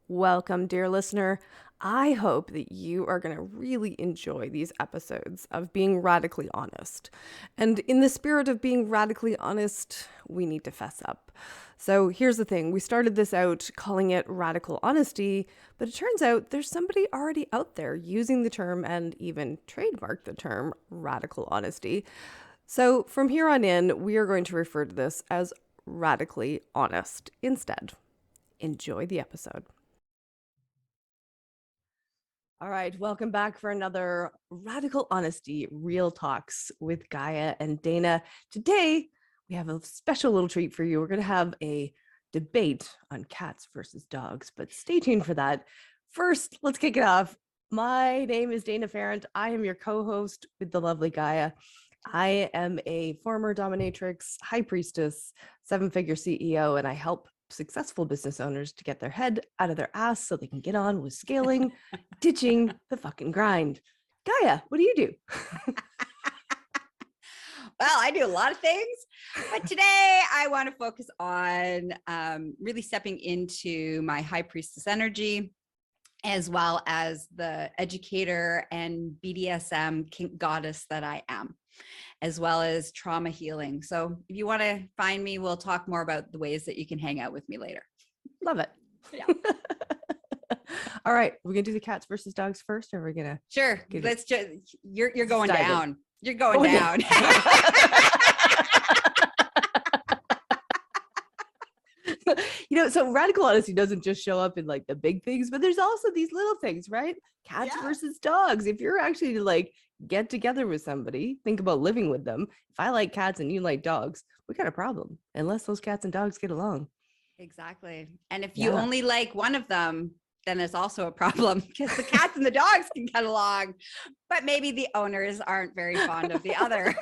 Welcome, dear listener. I hope that you are going to really enjoy these episodes of being radically honest. And in the spirit of being radically honest, we need to fess up. So here's the thing. We started this out calling it radical honesty, but it turns out there's somebody already out there using the term and even trademarked the term radical honesty. So from here on in, we are going to refer to this as radically honest instead. Enjoy the episode. All right, welcome back for another Radical Honesty Real Talks with Gaia and Dana. Today, we have a special little treat for you. We're going to have a debate on cats versus dogs, but stay tuned for that. First, let's kick it off. My name is Dana Farrant. I am your co-host with the lovely Gaia. I am a former dominatrix, high priestess, seven-figure CEO, and I help successful business owners to get their head out of their ass so they can get on with scaling, ditching the fucking grind. Gaia, what do you do? Well, I do a lot of things, but today I want to focus on really stepping into my high priestess energy, as well as the educator and BDSM kink goddess that I am, as well as trauma healing. So if you want to find me, we'll talk more about the ways that you can hang out with me later. Love it. Yeah. All right, we're gonna do the cats versus dogs first, or we're gonna Sure. Let's just you're going dive in. down. You're going down. So radical honesty doesn't just show up in like the big things, but there's also these little things, right? Cats versus dogs. If you're actually to like get together with somebody, think about living with them. If I like cats and you like dogs, we got a problem unless those cats and dogs get along. Exactly. And if you only like one of them, then there's also a problem because the cats and the dogs can get along, but maybe the owners aren't very fond of the other.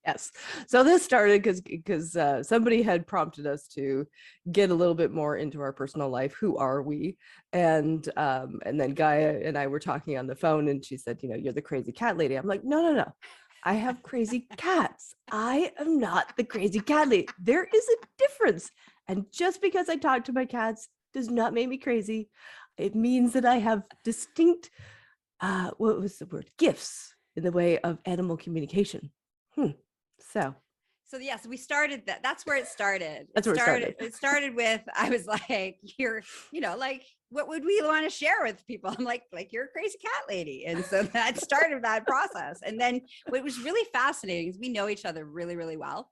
Yes. So this started because somebody had prompted us to get a little bit more into our personal life. Who are we? And then Gaia and I were talking on the phone, and she said, "You're the crazy cat lady." I'm like, no. I have crazy cats. I am not the crazy cat lady. There is a difference. And just because I talk to my cats does not make me crazy. It means that I have distinct, what was the word? Gifts in the way of animal communication. So yes, we started that. That's where it started. That's where it started. It started with, I was like, like, what would we want to share with people? I'm like, you're a crazy cat lady. And so that started that process. And then what was really fascinating is we know each other really, really well.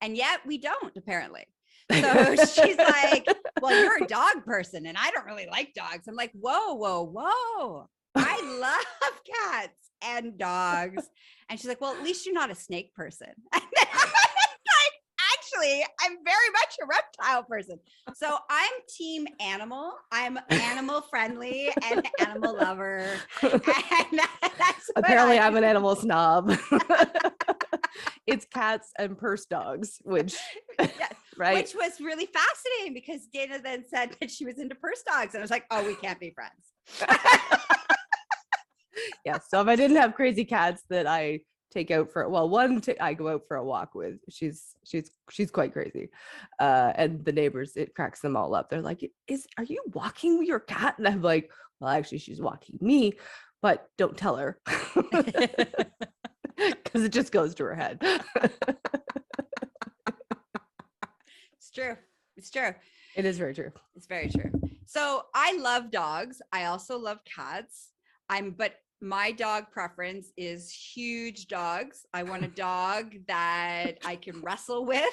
And yet we don't, apparently. So she's like, well, you're a dog person and I don't really like dogs. I'm like, whoa. I love cats and dogs. And she's like, well, at least you're not a snake person. And then I'm like, actually, I'm very much a reptile person. So I'm team animal. I'm animal friendly and animal lover. And that's apparently I'm an animal snob. It's cats and purse dogs, which yes, right? Which was really fascinating because Dana then said that she was into purse dogs. And I was like, oh, we can't be friends. Yeah. So if I didn't have crazy cats that I take out for, I go out for a walk with. She's quite crazy, and the neighbors, it cracks them all up. They're like, "Are you walking with your cat?" And I'm like, "Well, actually, she's walking me, but don't tell her because it just goes to her head." It's true. It's true. It is very true. It's very true. So I love dogs. I also love cats. But my dog preference is huge dogs. I want a dog that I can wrestle with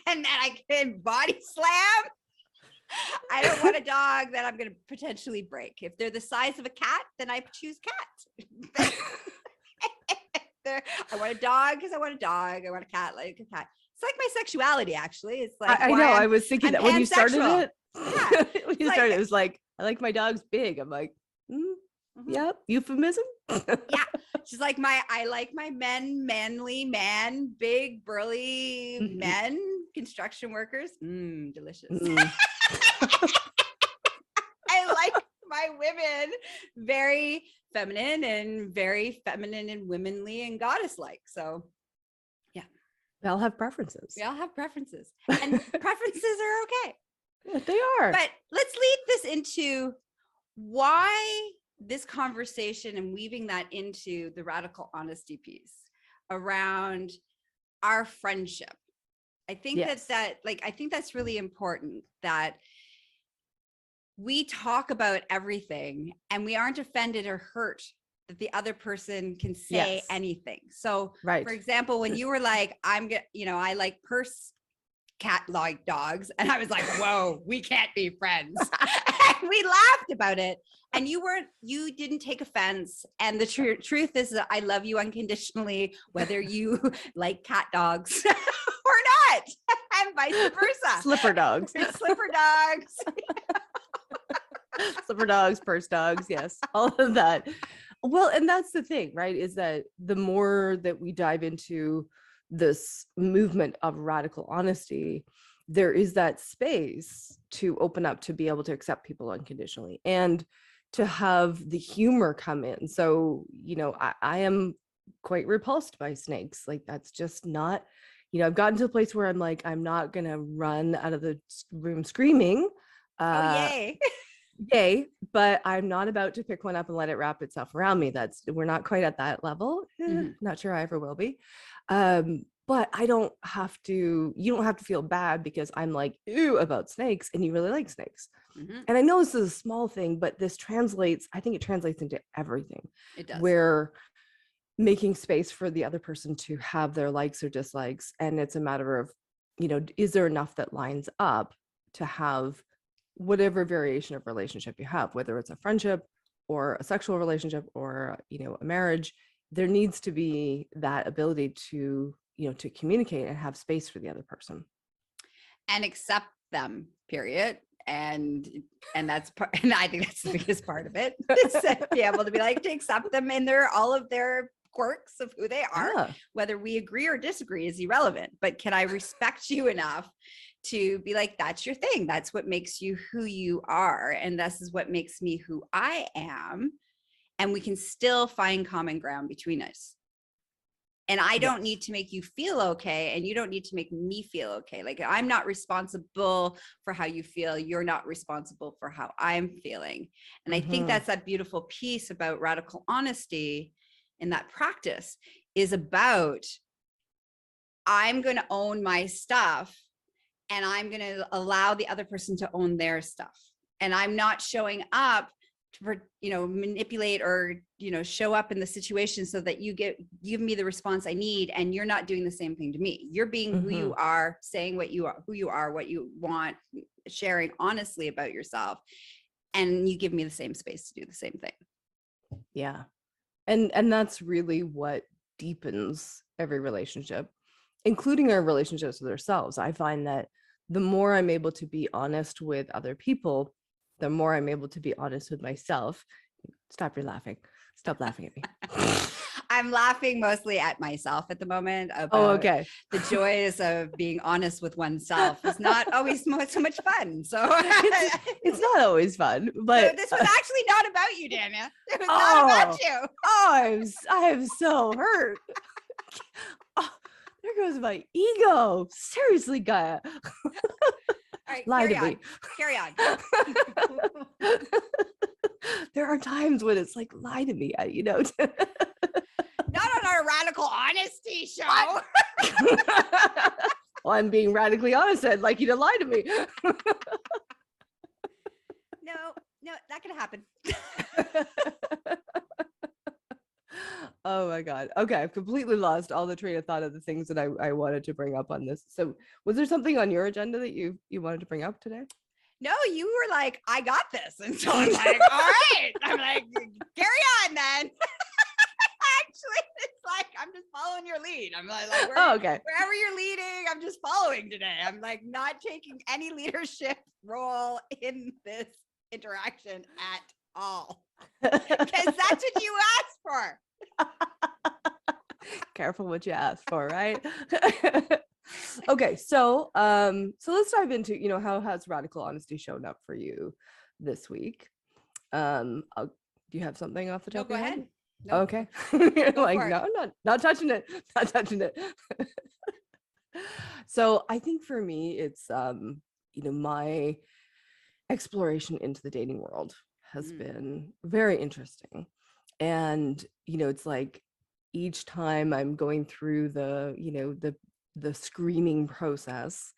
and that I can body slam. I don't want a dog that I'm going to potentially break. If they're the size of a cat, then I choose cat. I want a dog because I want a dog. I want a cat like a cat. It's like my sexuality, actually. It's like I know. I was thinking that when you started it. Yeah. When you started, it was like, I like my dogs big. I'm like, yeah, euphemism. Yeah. She's like, I like my manly man, big, burly men, construction workers. Delicious. I like my women very feminine and womanly and goddess-like. So We all have preferences. We all have preferences, and preferences are okay. Yeah, they are. But let's lead this into why this conversation and weaving that into the radical honesty piece around our friendship. I think Yes. I think that's really important, that we talk about everything and we aren't offended or hurt that the other person can say Yes. anything. So, Right. for example, when you were like, I like purse cat like dogs, and I was like, whoa, we can't be friends. And we laughed about it, and you didn't take offense. And the truth is that I love you unconditionally, whether you like cat dogs or not, and vice versa. Slipper dogs. Slipper dogs. Slipper dogs, purse dogs, yes, all of that. Well, and that's the thing, right? Is that the more that we dive into this movement of radical honesty, there is that space to open up to be able to accept people unconditionally and to have the humor come in. So, I am quite repulsed by snakes. Like, that's just not, I've gotten to a place where I'm like, I'm not going to run out of the room screaming. Yay. Yay, but I'm not about to pick one up and let it wrap itself around me. We're not quite at that level. Not sure I ever will be. But you don't have to feel bad because I'm like, ew, about snakes, and you really like snakes. And I know this is a small thing, but I think it translates into everything. It does. Where making space for the other person to have their likes or dislikes. And it's a matter of, is there enough that lines up to have whatever variation of relationship you have, whether it's a friendship or a sexual relationship or, a marriage. There needs to be that ability to, to communicate and have space for the other person. And accept them, period. And that's part, and I think that's the biggest part of it, is to be able to be like, to accept them in all of their quirks of who they are. Yeah. Whether we agree or disagree is irrelevant, but can I respect you enough to be like, that's your thing, that's what makes you who you are, and this is what makes me who I am, and we can still find common ground between us. And I don't need to make you feel okay, and you don't need to make me feel okay. Like, I'm not responsible for how you feel. You're not responsible for how I'm feeling. And I think that's that beautiful piece about radical honesty. And that practice is about, I'm going to own my stuff, and I'm going to allow the other person to own their stuff. And I'm not showing up to, manipulate or, show up in the situation so that you give me the response I need. And you're not doing the same thing to me. You're being who you are, saying what you are, who you are, what you want, sharing honestly about yourself. And you give me the same space to do the same thing. Yeah. And that's really what deepens every relationship, including our relationships with ourselves. I find that the more I'm able to be honest with other people, the more I'm able to be honest with myself. Stop laughing at me. I'm laughing mostly at myself at the moment about okay. the joys of being honest with oneself. It's not always so much fun. So it's not always fun, but so this was actually not about you, Dania. It was not about you. I am so hurt. There goes my ego. Seriously, Gaia. All right, Lie to me. Carry on. There are times when it's like, lie to me, Not on our radical honesty show. Well, I'm being radically honest. I'd like you to lie to me. No, that could happen. Oh my God. Okay. I've completely lost all the train of thought of the things that I wanted to bring up on this. So was there something on your agenda that you wanted to bring up today? No, you were like, I got this. And so I'm like, all right. I'm like, carry on then. Actually, it's like, I'm just following your lead. I'm like, okay. Wherever you're leading, I'm just following today. I'm like not taking any leadership role in this interaction at all. Because that's what you asked for. Careful what you ask for, right? Okay, so let's dive into, how has radical honesty shown up for you this week? Do you have something off the top of your head? Nope. Okay. You're like, no, not touching it. Not touching it. So I think for me, it's, my exploration into the dating world has been very interesting. And, it's like each time I'm going through the screening process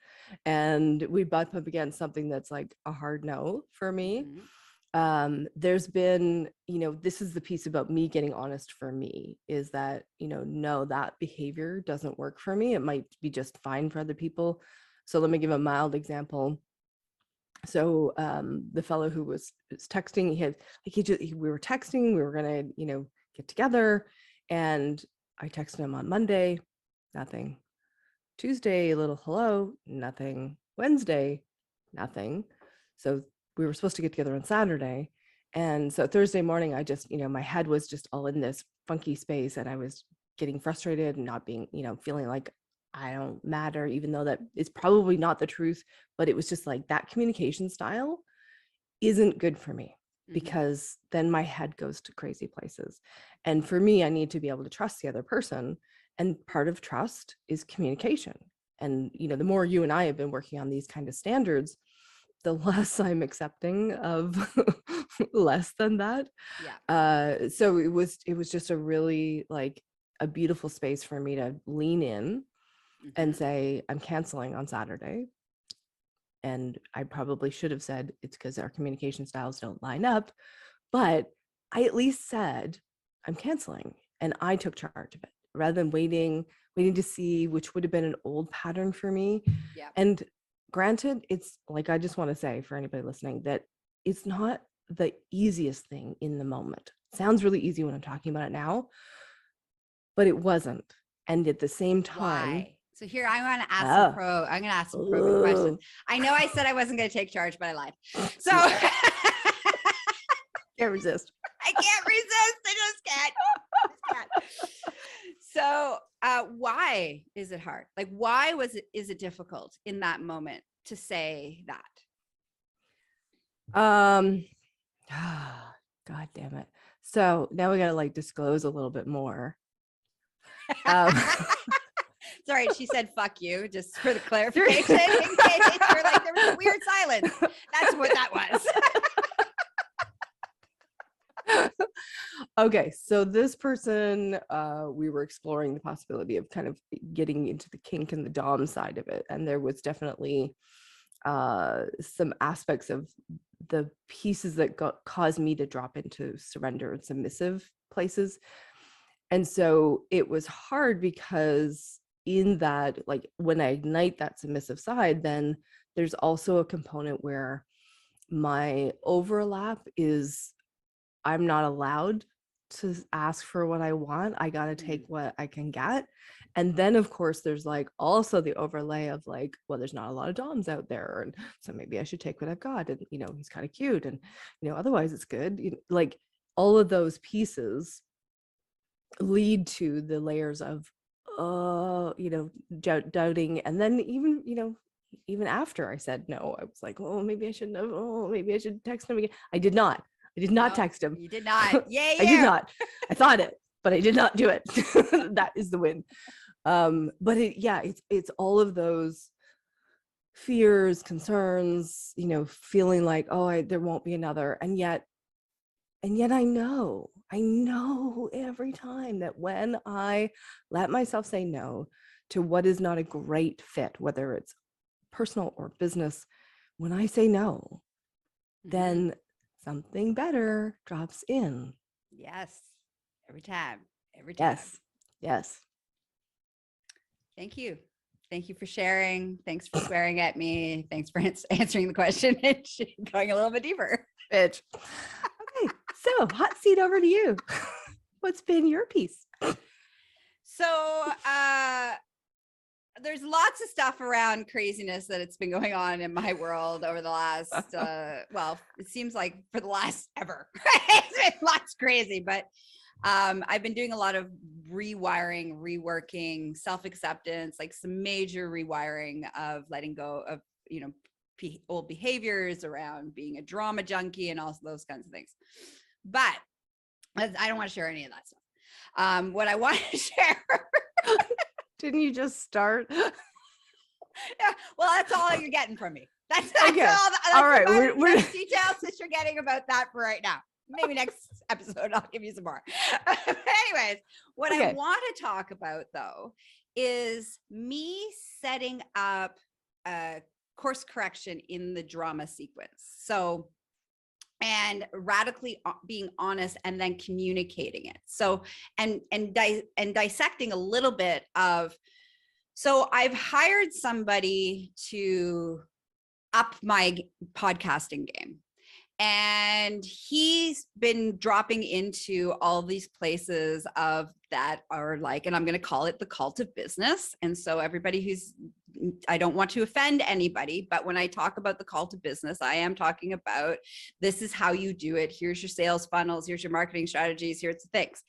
and we butt up against something that's like a hard no for me. Mhm. There's been, this is the piece about me getting honest for me is that, no, that behavior doesn't work for me. It might be just fine for other people. So let me give a mild example. So the fellow who was texting, we were texting, we were gonna, get together, and I texted him on Monday, nothing. Tuesday, a little hello, nothing. Wednesday, nothing. So we were supposed to get together on Saturday. And so Thursday morning, I just, my head was just all in this funky space and I was getting frustrated and not being, feeling like I don't matter, even though that is probably not the truth. But it was just like that communication style isn't good for me because then my head goes to crazy places. And for me, I need to be able to trust the other person. And part of trust is communication. And, the more you and I have been working on these kind of standards, the less I'm accepting of less than that. Yeah. So it was just a really like a beautiful space for me to lean in and say, I'm canceling on Saturday. And I probably should have said it's because our communication styles don't line up, but I at least said I'm canceling and I took charge of it rather than waiting to see, which would have been an old pattern for me. Yeah. And granted, it's like, I just want to say for anybody listening that it's not the easiest thing in the moment. It sounds really easy when I'm talking about it now, but it wasn't. And at the same time, Why? So here I want to ask I'm going to ask some probing questions. I know I said I wasn't going to take charge, but I lied. So can't resist. I can't resist. I just can't. So why is it hard? Like, why is it difficult in that moment to say that? God damn it. So now we got to like disclose a little bit more. Sorry, she said "fuck you" just for the clarification. In case you're like, there was a weird silence. That's what that was. Okay, so this person, we were exploring the possibility of kind of getting into the kink and the dom side of it, and there was definitely some aspects of the pieces that caused me to drop into surrender and submissive places. And so it was hard because in that, like when I ignite that submissive side, then there's also a component where my overlap is I'm not allowed to ask for what I want. I got to take what I can get. And then of course there's like also the overlay of like, well, there's not a lot of doms out there. And so maybe I should take what I've got. And, he's kind of cute. And, otherwise it's good. Like all of those pieces lead to the layers of doubting. And then even after I said no, I was like, oh, maybe I shouldn't have. Oh, maybe I should text him again. I did not text him. You did not. Yay, I did not. I thought it, but I did not do it. That is the win. But it's all of those fears, concerns, feeling like, oh, there won't be another. And yet I know every time that when I let myself say no to what is not a great fit, whether it's personal or business, when I say no, then something better drops in. Yes. Every time. Yes. Thank you. Thank you for sharing. Thanks for swearing at me. Thanks for answering the question and going a little bit deeper. Bitch. Okay, so hot seat over to you. What's been your piece? So there's lots of stuff around craziness that it's been going on in my world over the last, well, it seems like for the last ever. It's been lots crazy, but I've been doing a lot of rewiring, reworking, self-acceptance, like some major rewiring of letting go of, old behaviors around being a drama junkie and all those kinds of things. But I don't want to share any of that stuff. What I want to share. Didn't you just start? Yeah, well, that's all you're getting from me. That's Okay. that's All right. about We're as details that you're getting about that for right now. Maybe next episode I'll give you some more. Anyways, what I okay. want to talk about though is me setting up a course correction in the drama sequence. So, and radically being honest and then communicating it. So, and dissecting a little bit of, so I've hired somebody to up my podcasting game. And he's been dropping into all these places of that are like, and I'm going to call it the cult of business. And so everybody who's, I don't want to offend anybody, but when I talk about the cult of business, I am talking about this is how you do it. Here's your sales funnels. Here's your marketing strategies. Here's the things.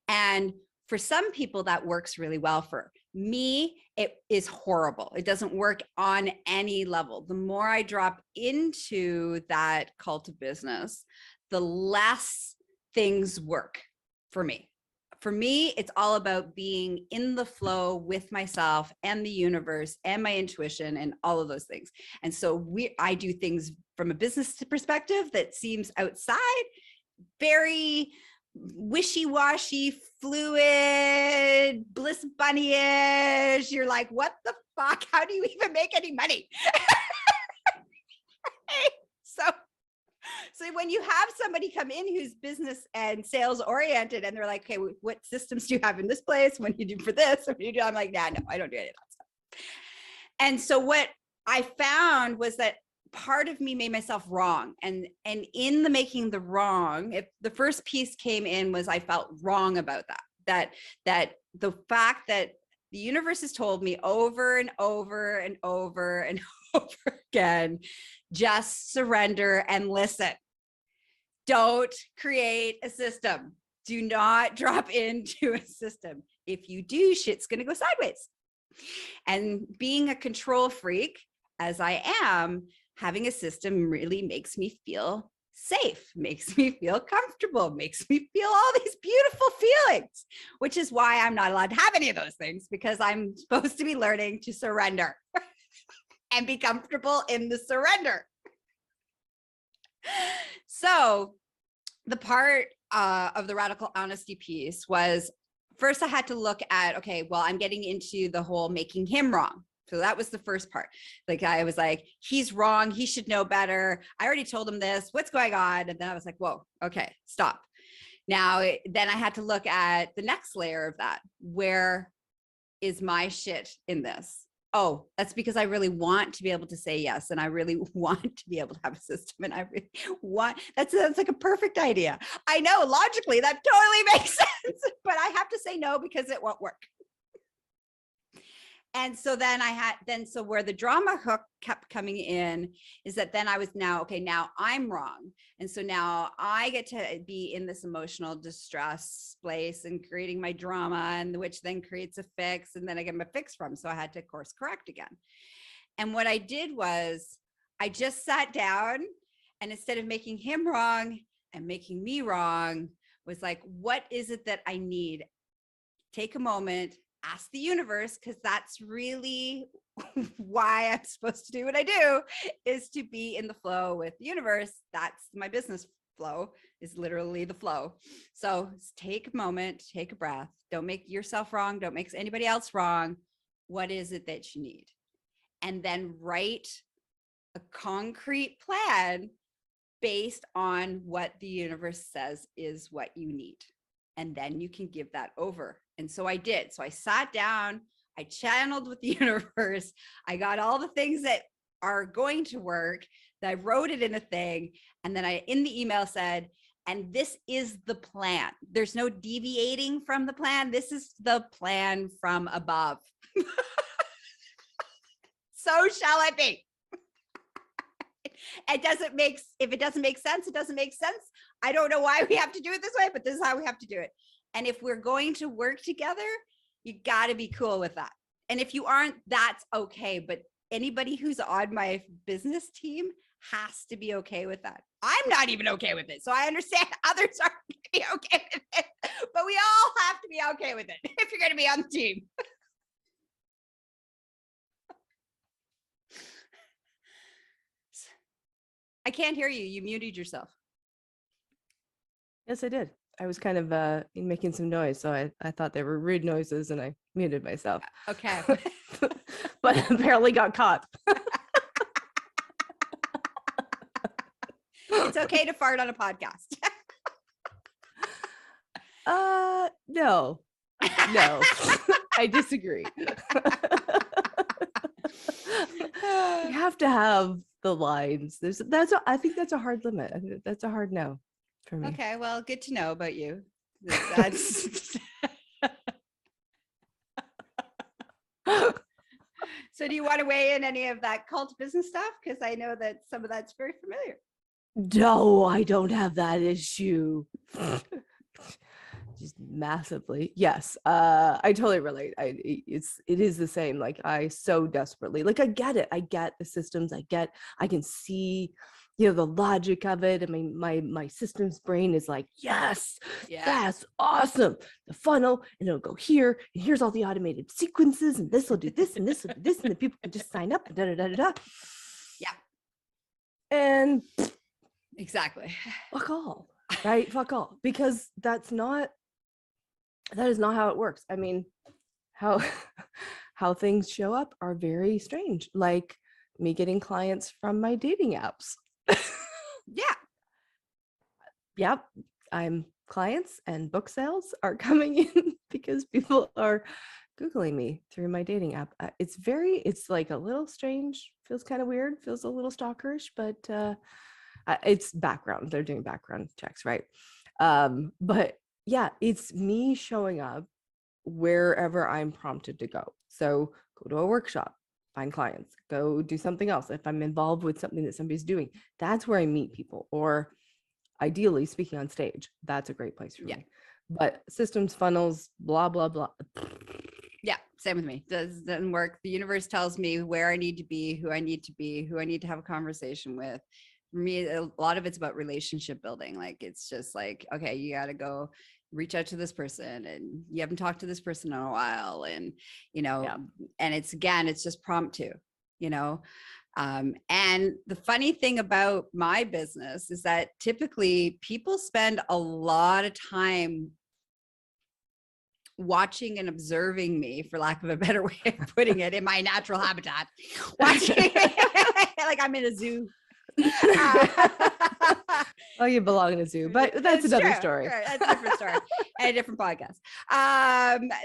And for some people that works really well. For me, it is horrible. It doesn't work on any level. The more I drop into that cult of business, the less things work for me. For me, it's all about being in the flow with myself and the universe and my intuition and all of those things. And so I do things from a business perspective that seems outside, very wishy-washy, fluid, bliss bunny-ish. You're like, what the fuck? How do you even make any money? So when you have somebody come in who's business and sales oriented and they're like, okay, what systems do you have in this place? What do you do for this? What do you do? I'm like, nah, no, I don't do any of that stuff. And so what I found was that part of me made myself wrong. And in the making the wrong, if the first piece came in was I felt wrong about that the fact that the universe has told me over and over and over and over again, just surrender and listen. Don't create a system. Do not drop into a system. If you do, shit's going to go sideways. And being a control freak, as I am, having a system really makes me feel safe, makes me feel comfortable, makes me feel all these beautiful feelings, which is why I'm not allowed to have any of those things, because I'm supposed to be learning to surrender and be comfortable in the surrender. So the part of the radical honesty piece was, first I had to look at, okay, well, I'm getting into the whole making him wrong. So that was the first part. Like, I was like, he's wrong. He should know better. I already told him this. What's going on? And then I was like, whoa, okay, stop. Now, then I had to look at the next layer of that. Where is my shit in this? Oh, that's because I really want to be able to say yes. And I really want to be able to have a system. And I really want, that's like a perfect idea. I know logically that totally makes sense, but I have to say no because it won't work. And so then so where the drama hook kept coming in is that then I was now, okay, now I'm wrong. And so now I get to be in this emotional distress place and creating my drama, and which then creates a fix, and then I get my fix from. So I had to course correct again. And what I did was I just sat down, and instead of making him wrong and making me wrong, was like, what is it that I need? Take a moment, ask the universe, because that's really why I'm supposed to do what I do, is to be in the flow with the universe. That's my business flow, is literally the flow. So take a moment, take a breath. Don't make yourself wrong. Don't make anybody else wrong. What is it that you need? And then write a concrete plan based on what the universe says is what you need. And then you can give that over. And so I did. So I sat down, I channeled with the universe. I got all the things that are going to work, that I wrote it in a thing. And then I, in the email, said, and this is the plan. There's no deviating from the plan. This is the plan from above. So shall it be. It doesn't make, if it doesn't make sense, it doesn't make sense. I don't know why we have to do it this way, but this is how we have to do it. And if we're going to work together, you got to be cool with that. And if you aren't, that's okay. But anybody who's on my business team has to be okay with that. I'm not even okay with it. So I understand others aren't going to be okay with it, but we all have to be okay with it if you're going to be on the team. I can't hear you. You muted yourself. Yes, I did. I was kind of making some noise, so I thought they were rude noises, and I muted myself. Okay. But apparently got caught. It's okay to fart on a podcast. No, I disagree. You have to have the lines. I think that's a hard limit. I think that's a hard no for me. Okay, well, good to know about you. That's So do you want to weigh in any of that cult business stuff? Because I know that some of that's very familiar. No, I don't have that issue. Just massively. Yes. I totally relate. It is the same. Like, I so desperately, like, I get it. I get the systems. I can see, the logic of it. I mean, my systems brain is like, yes, that's awesome. The funnel, and it'll go here, and here's all the automated sequences, and this will do this, and this will do this, and the people can just sign up, and da da da da da. Yeah. And exactly. Fuck all. Right? Fuck all. Because that is not how it works. I mean, how things show up are very strange. Like me getting clients from my dating apps. Yeah. Yep. I'm clients and book sales are coming in because people are Googling me through my dating app. It's like a little strange, feels kind of weird, feels a little stalkerish, but it's background. They're doing background checks, right? But yeah, it's me showing up wherever I'm prompted to go. So go to a workshop, find clients, go do something else. If I'm involved with something that somebody's doing, that's where I meet people. Or ideally speaking on stage, that's a great place for me. But systems, funnels, blah, blah, blah. Yeah, same with me. Doesn't work. The universe tells me where I need to be, who I need to be, who I need to have a conversation with. For me, a lot of it's about relationship building. Like, it's just like, okay, you got to go reach out to this person, and you haven't talked to this person in a while. And, and it's just prompt to, and the funny thing about my business is that typically people spend a lot of time watching and observing me, for lack of a better way of putting it, in my natural habitat, watching like I'm in a zoo. Oh, you belong in a zoo, but that's another story. Right, that's a different story and a different podcast.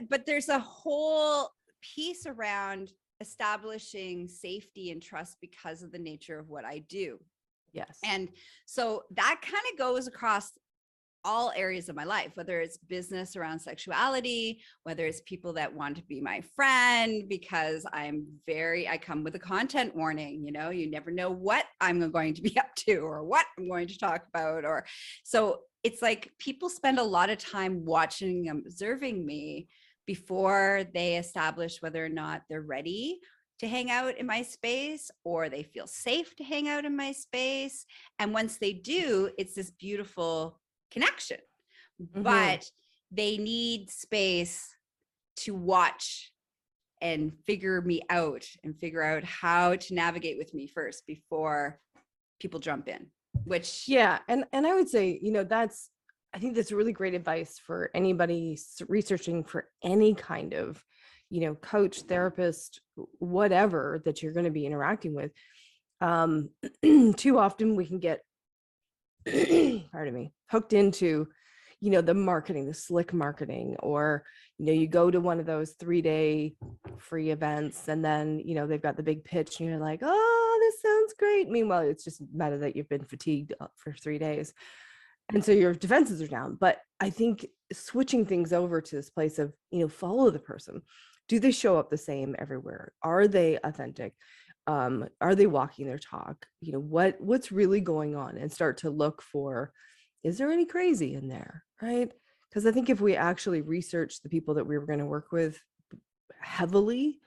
But there's a whole piece around establishing safety and trust because of the nature of what I do. Yes. And so that kind of goes across all areas of my life, whether it's business around sexuality, whether it's people that want to be my friend, because I come with a content warning, you never know what I'm going to be up to or what I'm going to talk about. Or so it's like people spend a lot of time watching and observing me before they establish whether or not they're ready to hang out in my space or they feel safe to hang out in my space. And once they do, it's this beautiful connection, but they need space to watch and figure me out and figure out how to navigate with me first before people jump in, which and I would say, I think that's really great advice for anybody researching for any kind of, coach, therapist, whatever that you're going to be interacting with. Too often we can get pardon me, hooked into, the marketing, the slick marketing, or, you go to one of those 3-day free events and then, they've got the big pitch and you're like, oh, this sounds great. Meanwhile, it's just a matter that you've been fatigued for 3 days. And so your defenses are down. But I think switching things over to this place of, follow the person. Do they show up the same everywhere? Are they authentic? Are they walking their talk? What's really going on, and start to look for, is there any crazy in there? Right. Because I think if we actually research the people that we were going to work with heavily,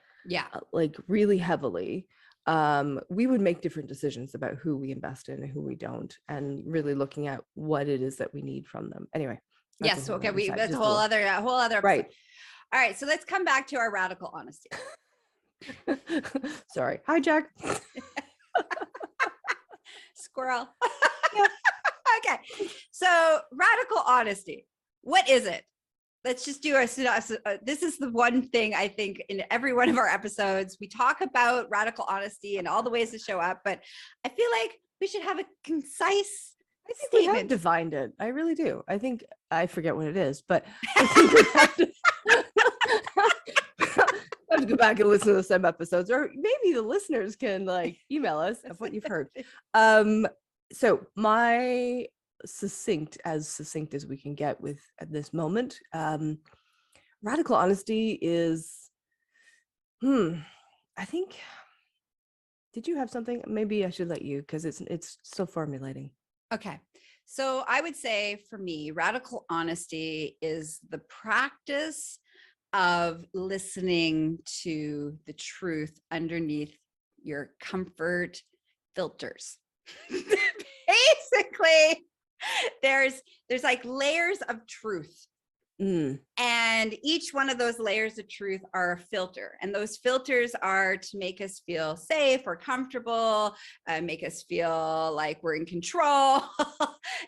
like really heavily, we would make different decisions about who we invest in and who we don't, and really looking at what it is that we need from them. Anyway. Yes. Okay. That's a whole other episode. Right. All right. So let's come back to our radical honesty. Sorry. Hi, Jack. squirrel. Yep. Okay. So radical honesty. What is it? Let's just do a synopsis. This is the one thing I think in every one of our episodes, we talk about radical honesty and all the ways to show up, but I feel like we should have a concise I think statement. we have defined it. I really do. I think I forget what it is, but I think we have to, I have to go back and listen to some episodes, or maybe the listeners can like email us of what you've heard. So my succinct as we can get with at this moment, radical honesty is, I think, did you have something? Maybe I should let you, because it's still formulating. Okay. So I would say for me, radical honesty is the practice of listening to the truth underneath your comfort filters. Basically, there's like layers of truth. And each one of those layers of truth are a filter. And those filters are to make us feel safe or comfortable, make us feel like we're in control.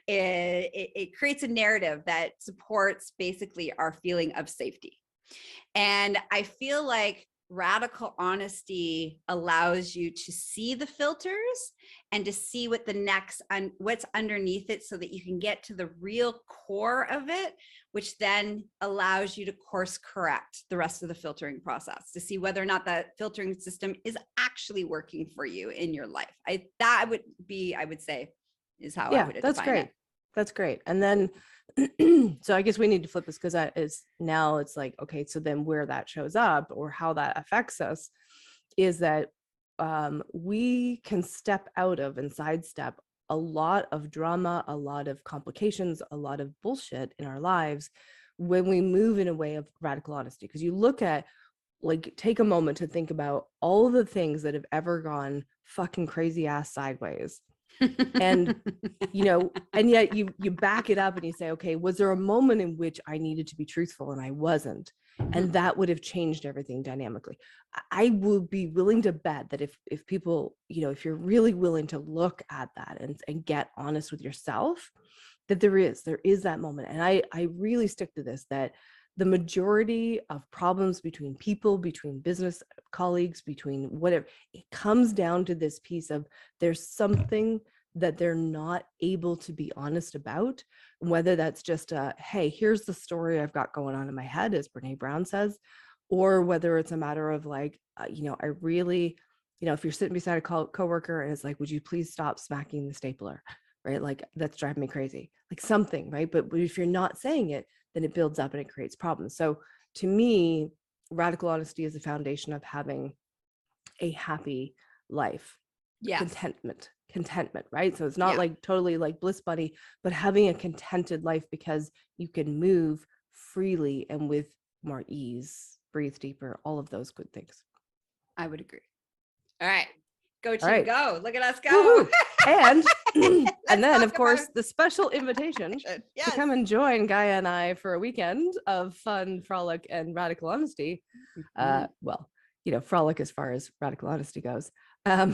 It creates a narrative that supports basically our feeling of safety. And I feel like radical honesty allows you to see the filters and to see what what's underneath it, so that you can get to the real core of it, which then allows you to course correct the rest of the filtering process to see whether or not that filtering system is actually working for you in your life. I would say is how I would that's define great. it. That's great. And then so I guess we need to flip this, because that is now it's like, okay, so then where that shows up or how that affects us is that we can step out of and sidestep a lot of drama, a lot of complications, a lot of bullshit in our lives when we move in a way of radical honesty. Because you look at, like, take a moment to think about all of the things that have ever gone fucking crazy ass sideways. And and yet you back it up and you say, okay, was there a moment in which I needed to be truthful and I wasn't? And that would have changed everything dynamically. I would be willing to bet that if people, if you're really willing to look at that and get honest with yourself, that there is that moment. And I really stick to this, that the majority of problems between people, between business colleagues, between whatever, it comes down to this piece of there's something that they're not able to be honest about, whether that's just hey, here's the story I've got going on in my head, as Brene Brown says, or whether it's a matter of like, I really, if you're sitting beside a coworker and it's like, would you please stop smacking the stapler, right? Like, that's driving me crazy, like something, right? But if you're not saying it, then it builds up and it creates problems. So to me, radical honesty is the foundation of having a happy life. Yes. Contentment, right? So it's not like totally like bliss bunny, but having a contented life, because you can move freely and with more ease, breathe deeper, all of those good things. I would agree. All right. Go team, go. Look at us go. And and then of course the special invitation to come and join Gaia and I for a weekend of fun, frolic, and radical honesty. Well, frolic as far as radical honesty goes. All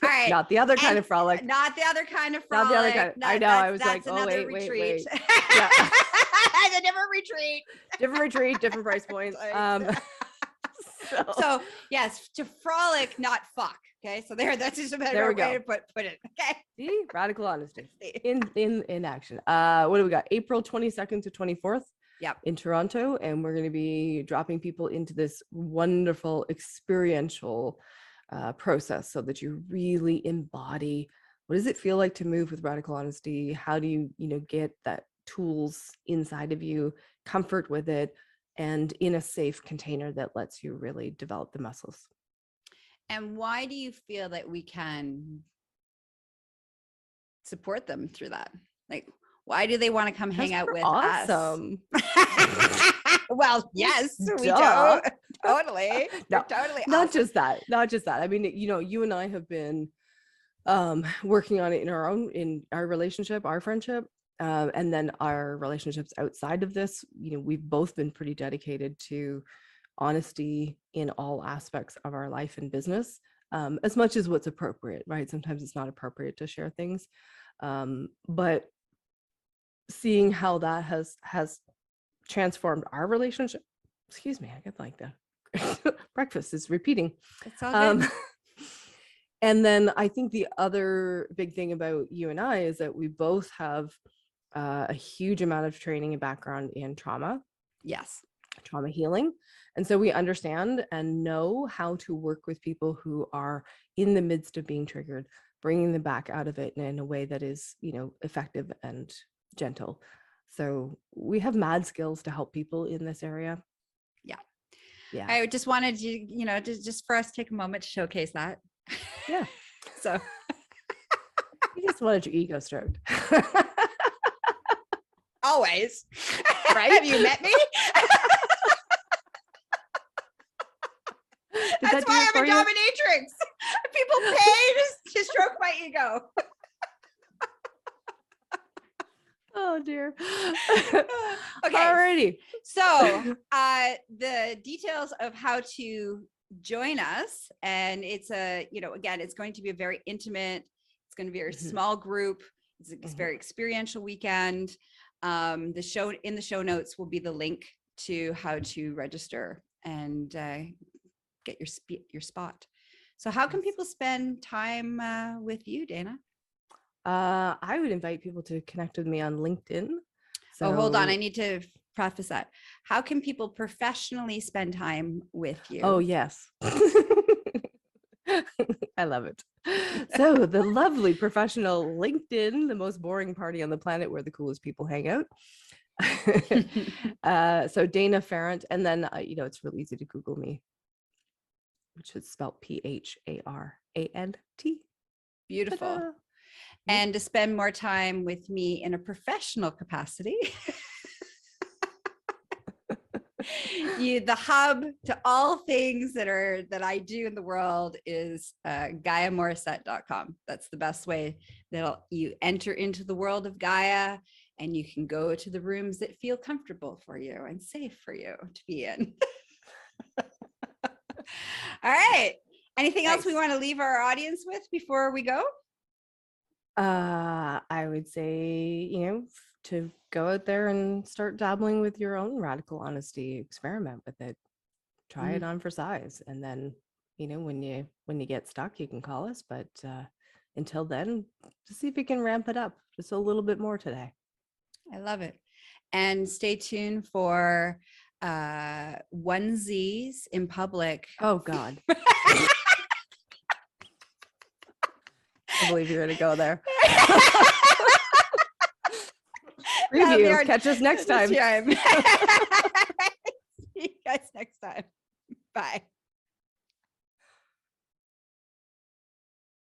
right. Not the other kind of frolic. Not the other kind of frolic. Not the other kind. I know. I was like, oh, wait. Yeah. It's a different retreat. Different retreat, different price points. So yes, to frolic, not fuck. Okay, so that's just a better way to put it. Okay. See, radical honesty in action. What do we got? April 22nd to 24th. Yep. In Toronto, and we're going to be dropping people into this wonderful experiential process, so that you really embody what does it feel like to move with radical honesty. How do you get that tools inside of you, comfort with it, and in a safe container that lets you really develop the muscles. And why do you feel that we can support them through that? Like, why do they want to come hang out with us? Well, yes, we do. Totally. No, totally. Not just that. I mean, you and I have been working on it in our relationship, our friendship, and then our relationships outside of this. We've both been pretty dedicated to honesty in all aspects of our life and business. as much as what's appropriate, right? Sometimes it's not appropriate to share things, but seeing how that has transformed our relationship. Excuse me, I get like the breakfast is repeating. It's all good. And then I think the other big thing about you and I is that we both have a huge amount of training and background in trauma healing. And so we understand and know how to work with people who are in the midst of being triggered, bringing them back out of it in a way that is, effective and gentle. So we have mad skills to help people in this area. Yeah. I just wanted you, just for us to take a moment to showcase that. Yeah. So you just wanted your ego stroked. Always. Right? Have you met me? That's why I'm a dominatrix. People pay to stroke my ego. Oh dear. Okay. Alrighty. So the details of how to join us, and it's again, it's going to be a very intimate, it's going to be a very small group. It's a very experiential weekend. In the show notes will be the link to how to register and get your spot. So how can people spend time with you, Dana? I would invite people to connect with me on LinkedIn. So hold on, I need to preface that. How can people professionally spend time with you? Oh, yes. I love it. So the lovely professional LinkedIn, the most boring party on the planet where the coolest people hang out. So Dana Ferrant, and then, it's really easy to Google me, which is spelled Pharant. Beautiful. Ta-da. And to spend more time with me in a professional capacity. The hub to all things that I do in the world is GaiaMorrissette.com. That's the best way that you enter into the world of Gaia, and you can go to the rooms that feel comfortable for you and safe for you to be in. All right. Anything else we want to leave our audience with before we go? I would say, to go out there and start dabbling with your own radical honesty, experiment with it, try it on for size. And then, when you get stuck, you can call us. But until then, just see if you can ramp it up just a little bit more today. I love it. And stay tuned for onesies in public. Oh, God. I believe you're going to go there. Review. Catch us next time. See you guys next time. Bye.